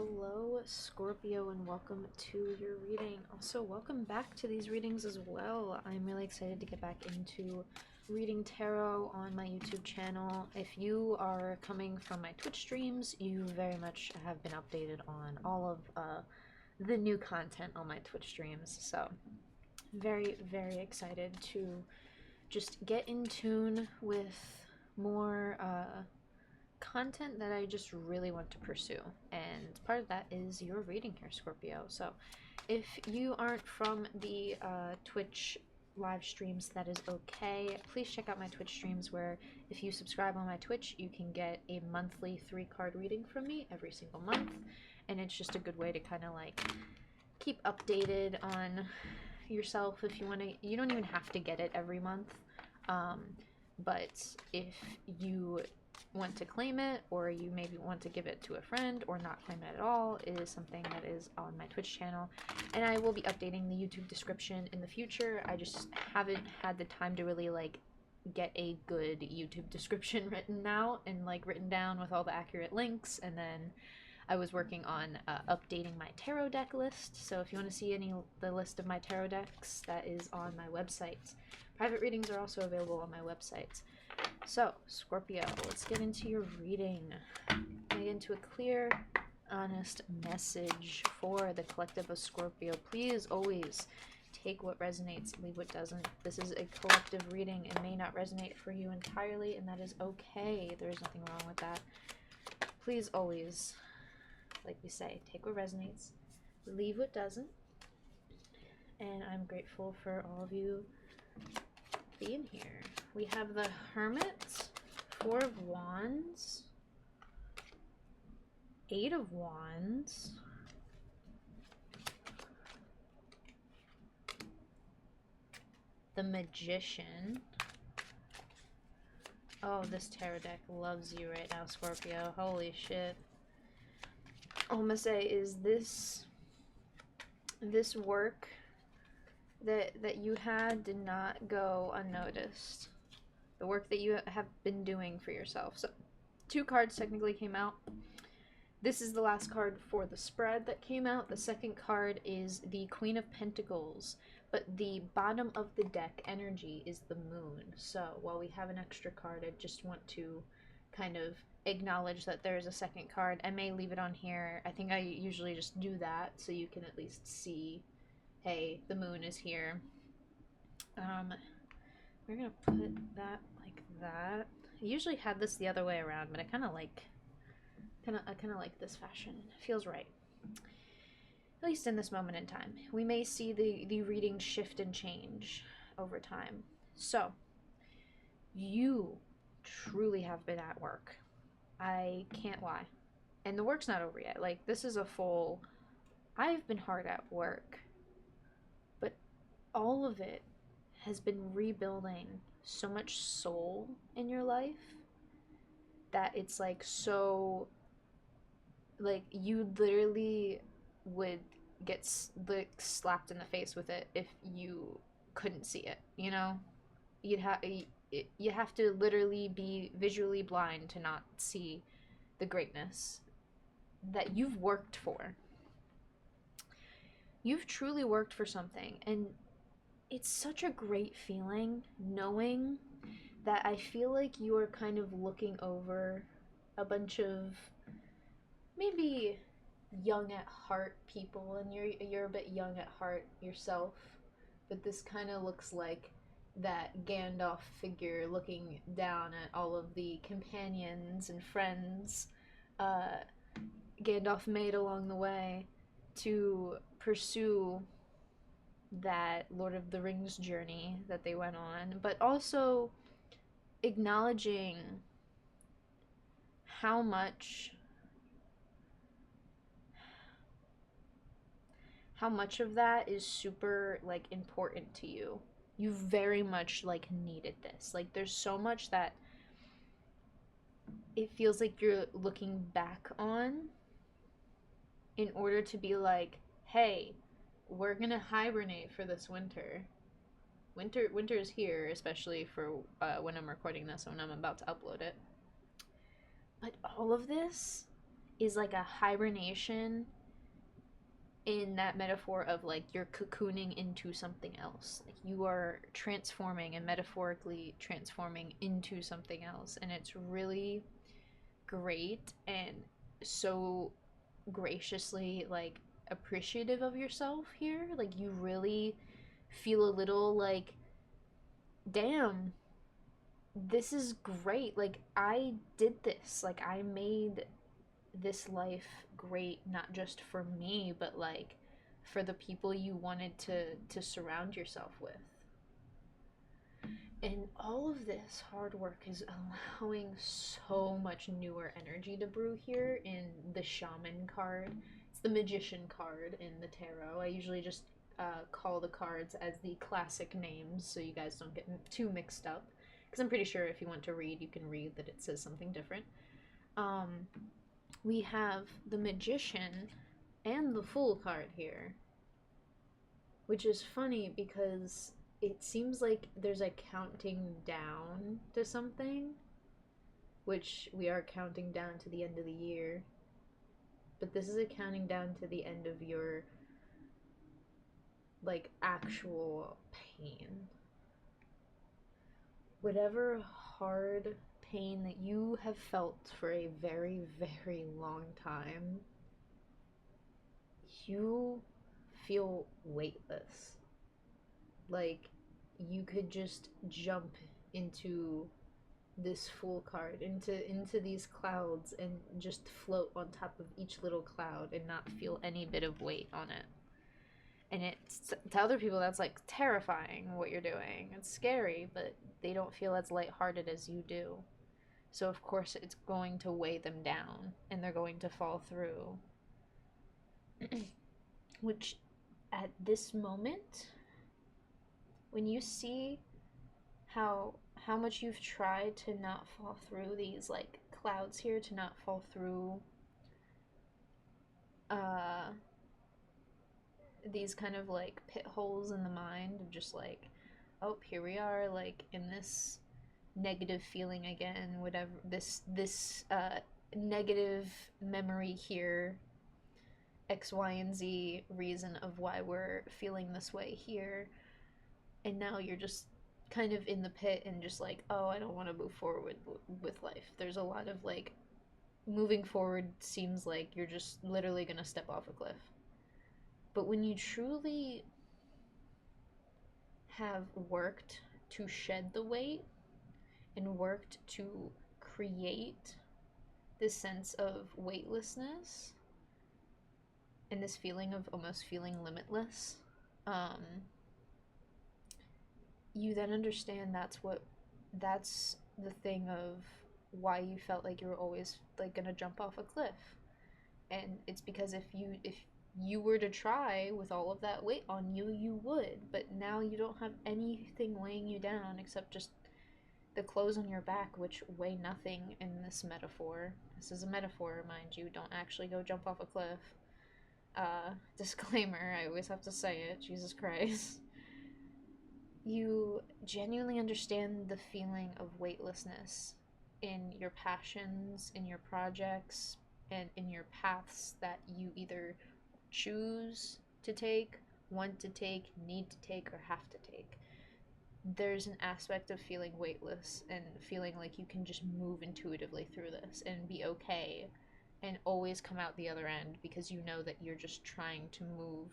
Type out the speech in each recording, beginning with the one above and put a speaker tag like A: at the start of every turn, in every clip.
A: Hello, Scorpio, and welcome to your reading. Also, welcome back to these readings as well. I'm really excited to get back into reading tarot on my YouTube channel. If you are coming from my Twitch streams, you very much have been updated on all of the new content on my Twitch streams. So, very, very excited to just get in tune with more content that I just really want to pursue, and part of that is your reading here, Scorpio. So if you aren't from the Twitch live streams, that is okay. Please check out my Twitch streams, where if you subscribe on my Twitch, you can get a monthly 3-card reading from me every single month, and it's just a good way to kind of like keep updated on yourself. If you want to, you don't even have to get it every month, but if you want to claim it, or you maybe want to give it to a friend or not claim it at all, it is something that is on my Twitch channel, and I will be updating the YouTube description in the future. I just haven't had the time to really like get a good YouTube description written out and like written down with all the accurate links, and then I was working on updating my tarot deck list. So if you want to see the list of my tarot decks, that is on my website. Private readings are also available on my website. So, Scorpio, let's get into your reading. Get into a clear, honest message for the collective of Scorpio. Please always take what resonates, leave what doesn't. This is a collective reading. It may not resonate for you entirely, and that is okay. There is nothing wrong with that. Please always, like we say, take what resonates, leave what doesn't. And I'm grateful for all of you being here. We have the Hermit, 4 of Wands, 8 of Wands, the Magician. Oh, this tarot deck loves you right now, Scorpio. Holy shit. All I'm gonna say is this work that you had did not go unnoticed. The work that you have been doing for yourself. So 2 cards technically came out. This is the last card for the spread that came out. The second card is the Queen of Pentacles, but the bottom of the deck energy is the Moon. So while we have an extra card, I just want to kind of acknowledge that there's a second card. I may leave it on here. I think I usually just do that so you can at least see, hey, the Moon is here. We're gonna put that like that. I usually have this the other way around, but I kind of like this fashion. It feels right, at least in this moment in time. We may see the reading shift and change over time. So you truly have been at work. I can't lie, and the work's not over yet. Like, this is a full, I've been hard at work, but all of it has been rebuilding so much soul in your life that it's like, so like, you literally would get like slapped in the face with it if you couldn't see it, you know? You have to literally be visually blind to not see the greatness that you've worked for. You've truly worked for something, and it's such a great feeling knowing that I feel like you are kind of looking over a bunch of maybe young at heart people, and you're a bit young at heart yourself, but this kind of looks like that Gandalf figure looking down at all of the companions and friends Gandalf made along the way to pursue that Lord of the Rings journey that they went on, but also acknowledging how much of that is super like important to you. You very much like needed this. Like, there's so much that it feels like you're looking back on in order to be like, hey, we're gonna hibernate for this winter. Winter is here, especially for when I'm recording this, when I'm about to upload it. But all of this is like a hibernation in that metaphor of like you're cocooning into something else. Like you are transforming and metaphorically transforming into something else. And it's really great and so graciously like appreciative of yourself here. Like you really feel a little like, damn, this is great. Like I did this. Like I made this life great, not just for me, but like for the people you wanted to surround yourself with. And all of this hard work is allowing so much newer energy to brew here in the shaman card. It's the magician card in the tarot. I usually just call the cards as the classic names so you guys don't get too mixed up. Because I'm pretty sure if you want to read, you can read that it says something different. We have the magician and the fool card here, which is funny because it seems like there's a counting down to something, which we are counting down to the end of the year, but this is a counting down to the end of your like actual pain, whatever hard pain that you have felt for a very, very long time. You feel weightless. Like you could just jump into this fool card, into these clouds, and just float on top of each little cloud and not feel any bit of weight on it. And it's, to other people, that's like terrifying what you're doing. It's scary, but they don't feel as lighthearted as you do. So of course it's going to weigh them down and they're going to fall through. Which at this moment, when you see how much you've tried to not fall through these like clouds here, to not fall through these kind of like pit holes in the mind of just like, oh, here we are, like in this negative feeling again, whatever, this negative memory here, X, Y, and Z reason of why we're feeling this way here. And now you're just kind of in the pit and just like, oh, I don't want to move forward with life. There's a lot of like, moving forward seems like you're just literally gonna step off a cliff. But when you truly have worked to shed the weight and worked to create this sense of weightlessness and this feeling of almost feeling limitless, you then understand that's the thing of why you felt like you were always like gonna jump off a cliff. And it's because if you were to try with all of that weight on you, you would. But now you don't have anything weighing you down except just the clothes on your back, which weigh nothing in this metaphor. This is a metaphor, mind you. Don't actually go jump off a cliff. Disclaimer, I always have to say it. Jesus Christ. You genuinely understand the feeling of weightlessness in your passions, in your projects, and in your paths that you either choose to take, want to take, need to take, or have to take. There's an aspect of feeling weightless and feeling like you can just move intuitively through this and be okay and always come out the other end because you know that you're just trying to move,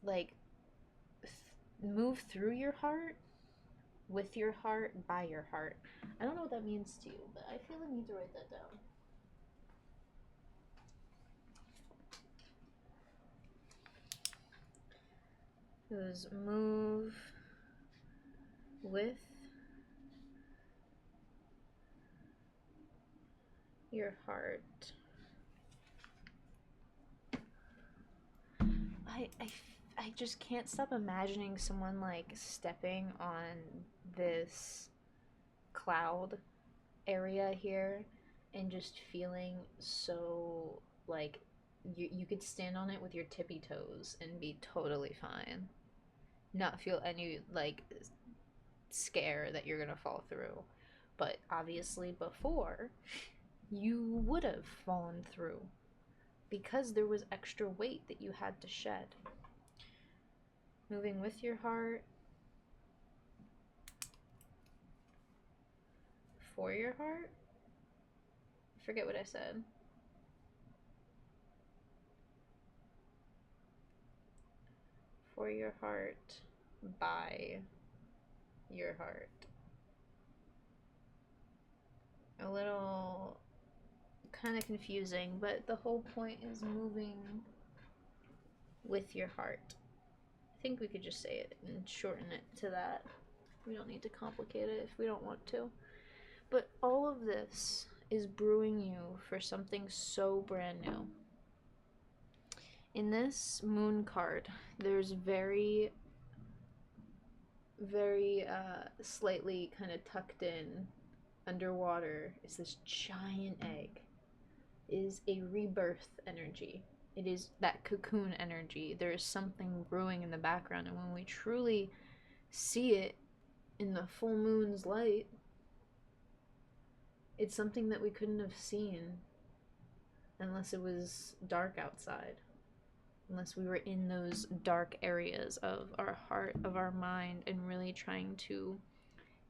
A: like, move through your heart, with your heart, by your heart. I don't know what that means to you, but I feel I need to write that down. It was move with your heart. I just can't stop imagining someone like stepping on this cloud area here and just feeling so like you could stand on it with your tippy toes and be totally fine. Not feel any like scare that you're gonna fall through. But obviously before you would have fallen through because there was extra weight that you had to shed. Moving with your heart, for your heart. I forget what I said. For your heart, by your heart. A little kind of confusing, but the whole point is moving with your heart. I think we could just say it and shorten it to that. We don't need to complicate it if we don't want to. But all of this is brewing you for something so brand new. In this moon card, there's very slightly kind of tucked in underwater is this giant egg. It is a rebirth energy. It is that cocoon energy. There is something brewing in the background, and when we truly see it in the full moon's light, it's something that we couldn't have seen unless it was dark outside, unless we were in those dark areas of our heart, of our mind, and really trying to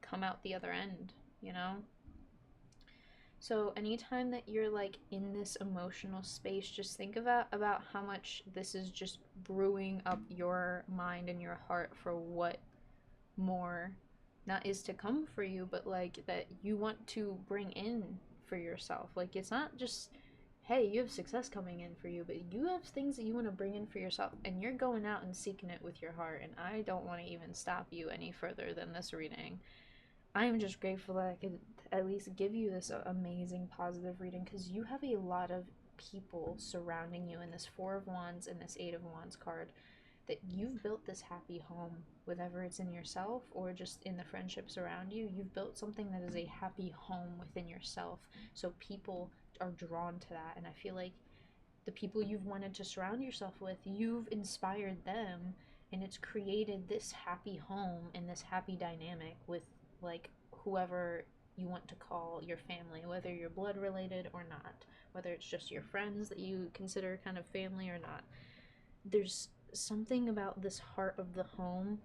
A: come out the other end, you know? So anytime that you're like in this emotional space, just think about how much this is just brewing up your mind and your heart for what more not is to come for you, but like that you want to bring in for yourself. Like it's not just, hey, you have success coming in for you, but you have things that you want to bring in for yourself, and you're going out and seeking it with your heart. And I don't want to even stop you any further than this reading. I am just grateful that I could at least give you this amazing positive reading, because you have a lot of people surrounding you in this Four of Wands and this Eight of Wands card, that you've built this happy home, whether it's in yourself or just in the friendships around you. You've built something that is a happy home within yourself, so people are drawn to that. And I feel like the people you've wanted to surround yourself with, you've inspired them, and it's created this happy home and this happy dynamic with like whoever you want to call your family, whether you're blood related or not, whether it's just your friends that you consider kind of family or not. There's something about this heart of the home,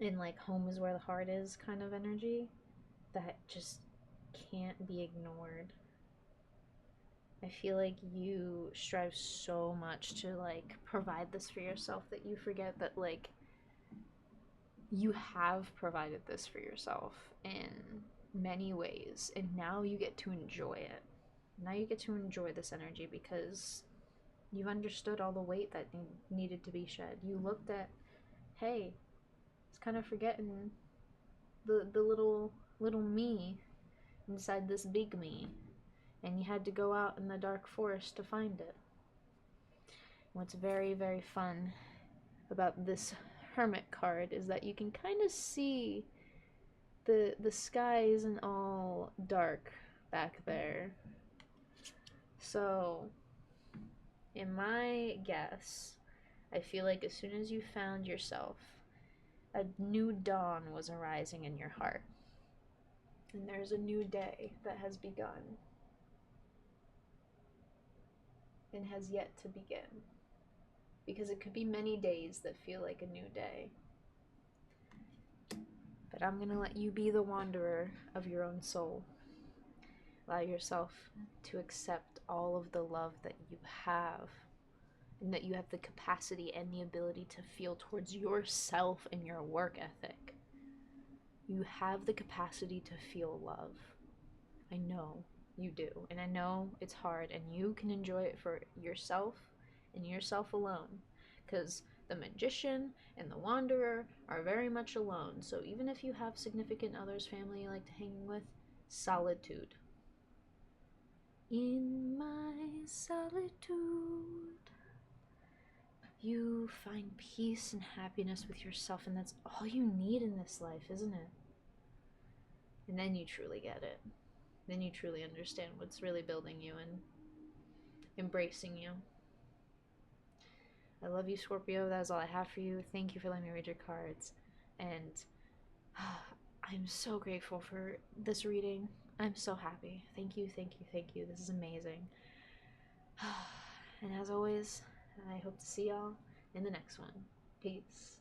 A: and like home is where the heart is kind of energy, that just can't be ignored. I feel like you strive so much to like provide this for yourself that you forget that like you have provided this for yourself in many ways, and now you get to enjoy it. Now you get to enjoy this energy because you've understood all the weight that needed to be shed. You looked at, hey, it's kind of forgetting the little me inside this big me, and you had to go out in the dark forest to find it. What's very, very fun about this Hermit card is that you can kind of see the sky isn't all dark back there. So, in my guess, I feel like as soon as you found yourself, a new dawn was arising in your heart. And there's a new day that has begun and has yet to begin. Because it could be many days that feel like a new day. But I'm going to let you be the wanderer of your own soul. Allow yourself to accept all of the love that you have, and that you have the capacity and the ability to feel towards yourself and your work ethic. You have the capacity to feel love. I know you do, and I know it's hard, and you can enjoy it for yourself and yourself alone, because the magician and the wanderer are very much alone. So even if you have significant others, family you like to hang with, solitude. In my solitude, you find peace and happiness with yourself, and that's all you need in this life, isn't it? And then you truly get it. Then you truly understand what's really building you and embracing you. I love you, Scorpio. That is all I have for you. Thank you for letting me read your cards. And I'm so grateful for this reading. I'm so happy. Thank you, thank you, thank you. This is amazing. And as always, I hope to see y'all in the next one. Peace.